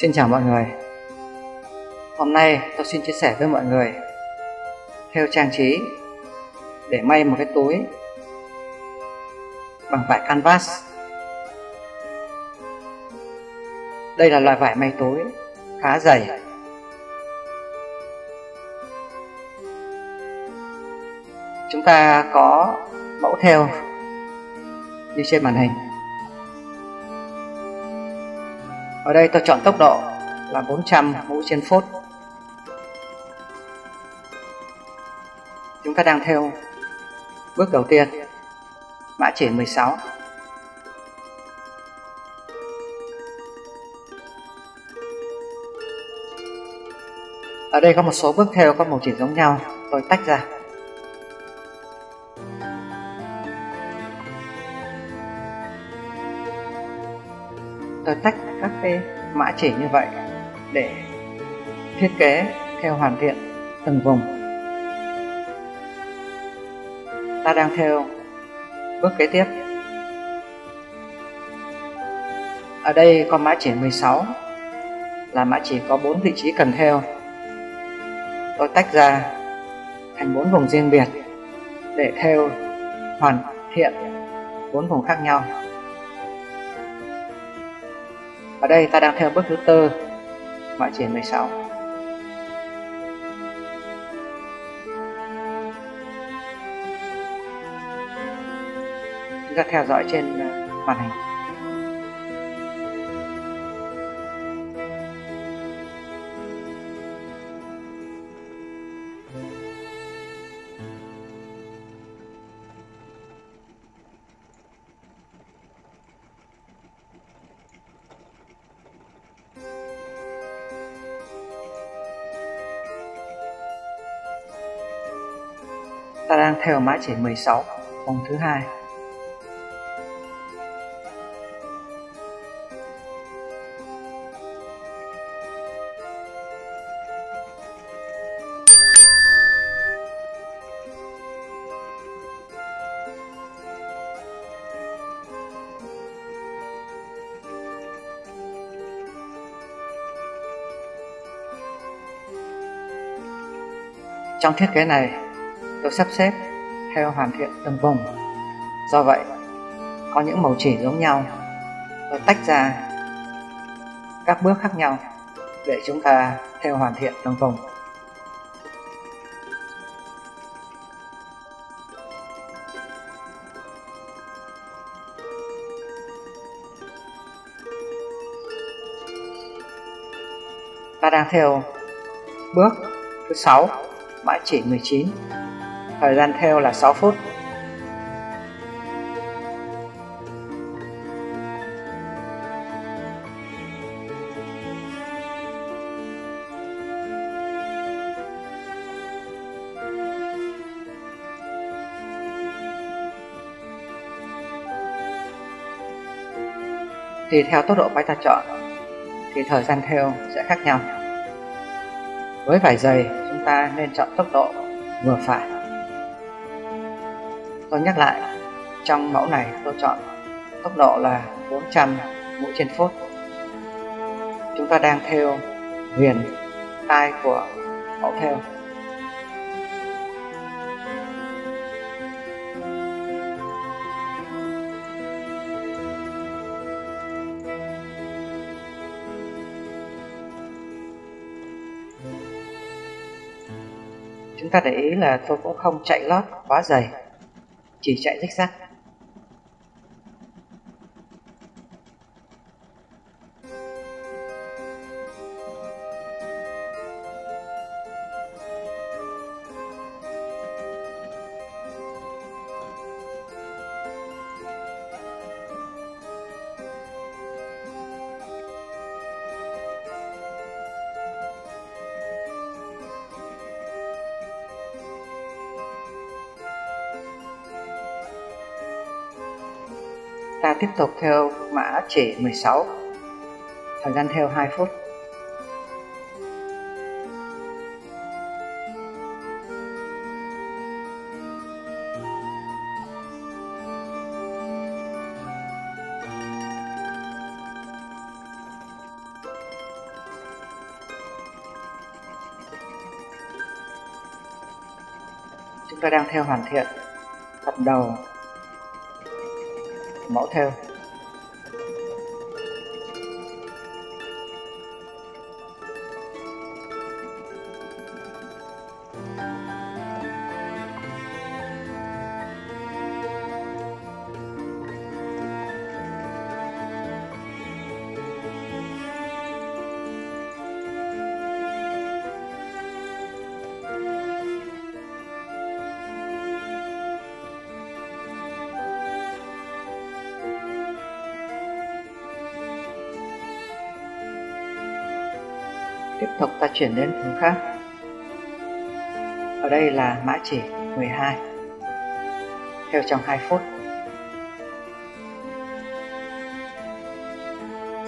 Xin chào mọi người. Hôm nay tôi xin chia sẻ với mọi người thêu trang trí để may một cái túi bằng vải canvas. Đây là loại vải may túi khá dày. Chúng ta có mẫu thêu như trên màn hình. Ở đây tôi chọn tốc độ là 400 mũ trên phút. Chúng ta đang thêu bước đầu tiên, mã chỉ 16. Ở đây có một số bước thêu có màu chỉ giống nhau, tôi tách ra. Tôi tách các cái mã chỉ như vậy để thiết kế thêu hoàn thiện từng vùng. Ta đang thêu bước kế tiếp. Ở đây có mã chỉ 16 là mã chỉ có 4 vị trí cần thêu. Tôi tách ra thành 4 vùng riêng biệt để thêu hoàn thiện 4 vùng khác nhau. Ở đây ta đang thêu bước thứ tư, mã chỉ 16. Chúng ta theo dõi trên màn hình. Ta đang thêu mã chỉ 16, vòng thứ hai. Trong thiết kế này, tôi sắp xếp theo hoàn thiện từng vùng. Do vậy, có những màu chỉ giống nhau, tôi tách ra các bước khác nhau để chúng ta theo hoàn thiện từng vùng. Ta đang theo bước thứ 6, mã chỉ 19. Thời gian thêu là 6 phút. Tùy theo tốc độ máy ta chọn thì thời gian thêu sẽ khác nhau. Với vải dày, chúng ta nên chọn tốc độ vừa phải. Tôi nhắc lại, trong mẫu này tôi chọn tốc độ là 400 mũ trên phút. Chúng ta đang thêu viền tai của mẫu thêu. Chúng ta để ý là tôi cũng không chạy lót quá dày, chỉ chạy rích rắc. Ta tiếp tục theo mã chỉ 16. Thời gian theo 2 phút. chúng ta đang theo hoàn thiện phần đầu mẫu thêu. Tiếp tục ta chuyển đến vùng khác. Ở đây là mã chỉ 12, theo trong 2 phút.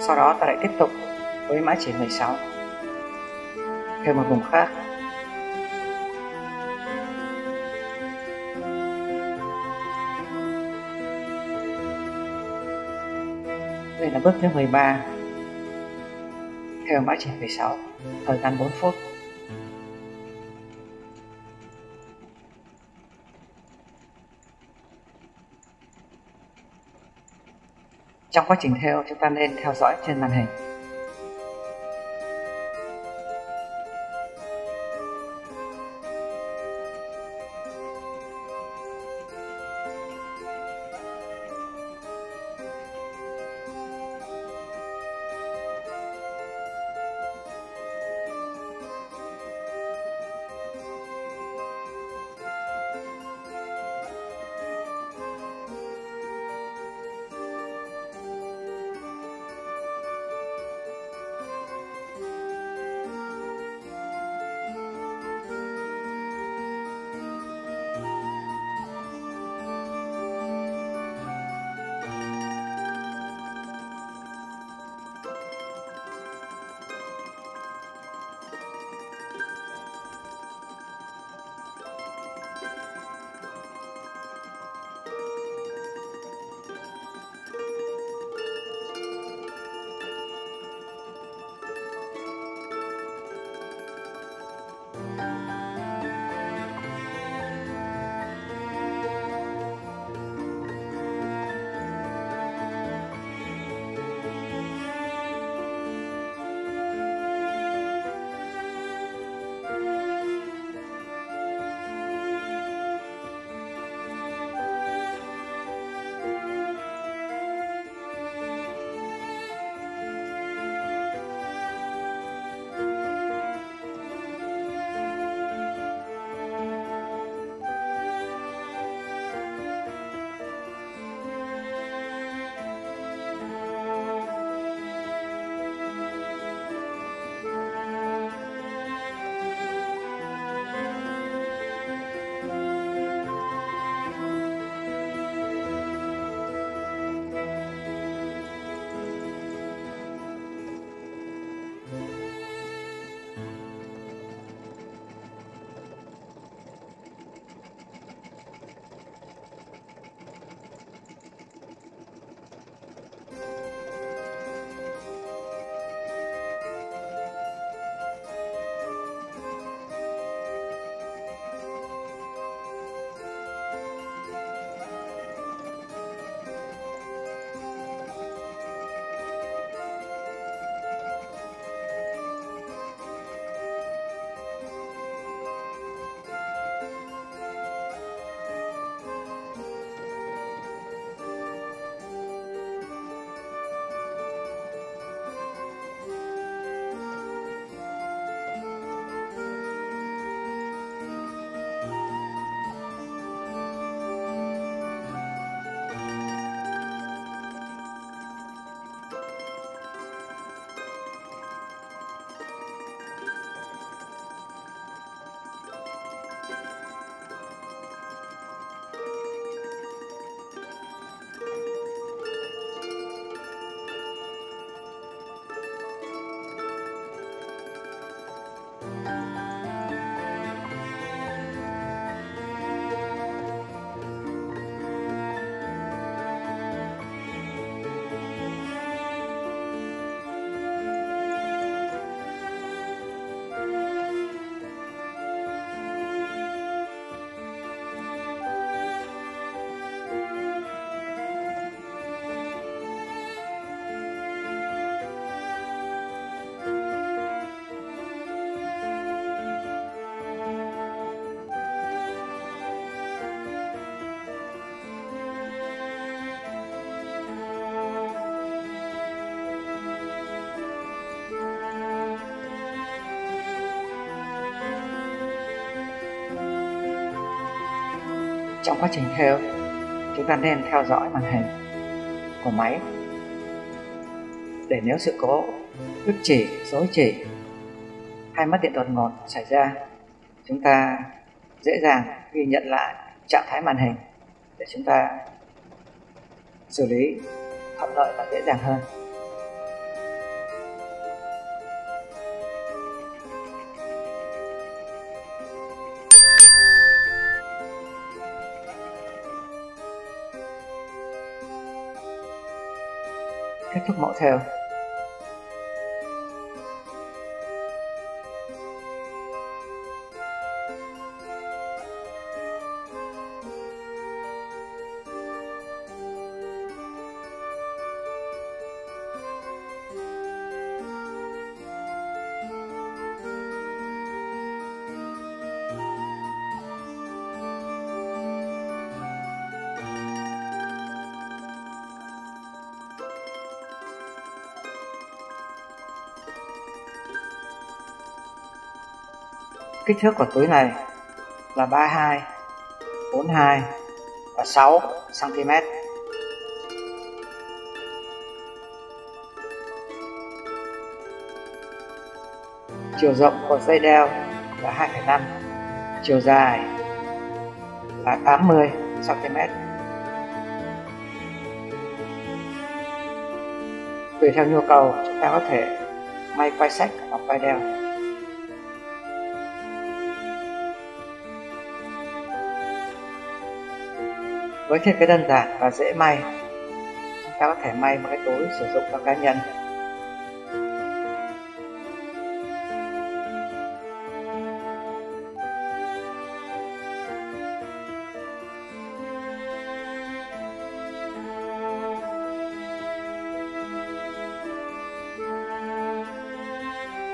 Sau đó ta lại tiếp tục với mã chỉ 16, theo một vùng khác. Đây là bước thứ 13, theo mã chỉ 16, thời gian 4 phút. Trong quá trình thêu, chúng ta nên theo dõi trên màn hình. Trong quá trình thêu, chúng ta nên theo dõi màn hình của máy để nếu sự cố đứt chỉ, rối chỉ hay mất điện đột ngột xảy ra, chúng ta dễ dàng ghi nhận lại trạng thái màn hình để chúng ta xử lý thuận lợi và dễ dàng hơn. Kết thúc mẫu thêu. Kích thước của túi này là 32, 42 và 6 cm. Chiều rộng của dây đeo là 2,5, chiều dài là 80 cm. Tùy theo nhu cầu, chúng ta có thể may quai xách hoặc quai đeo. Với thiết kế đơn giản và dễ may, chúng ta có thể may một cái túi sử dụng cho cá nhân.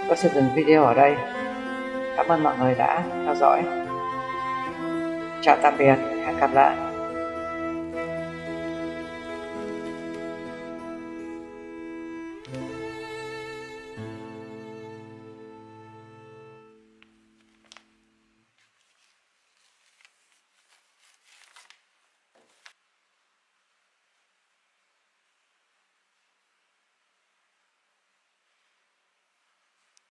Tôi sẽ dừng video ở đây. Cảm ơn mọi người đã theo dõi. Chào tạm biệt, hẹn gặp lại.